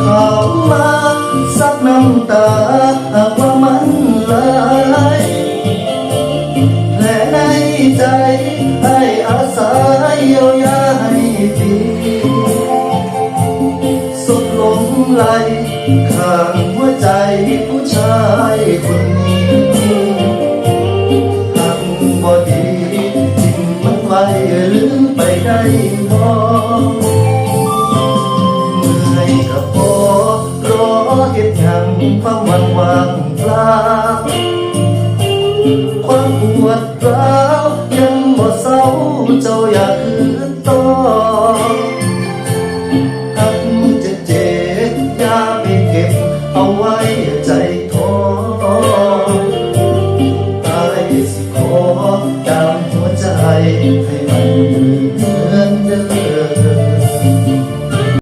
เข้ามาซับน้ำตาหากว่ามันหลายแผลในใจให้อาศัยเยียวยาให้ฟรีสุดลงไหลข้างหัวใจผู้ชายคนนี้หักบ่ดีทิ้งมันไว้หรือไปได้บ่เมื่อยกับพอรอเฮ็ดหยังความหวังว่างเปล่าความปวดร้าว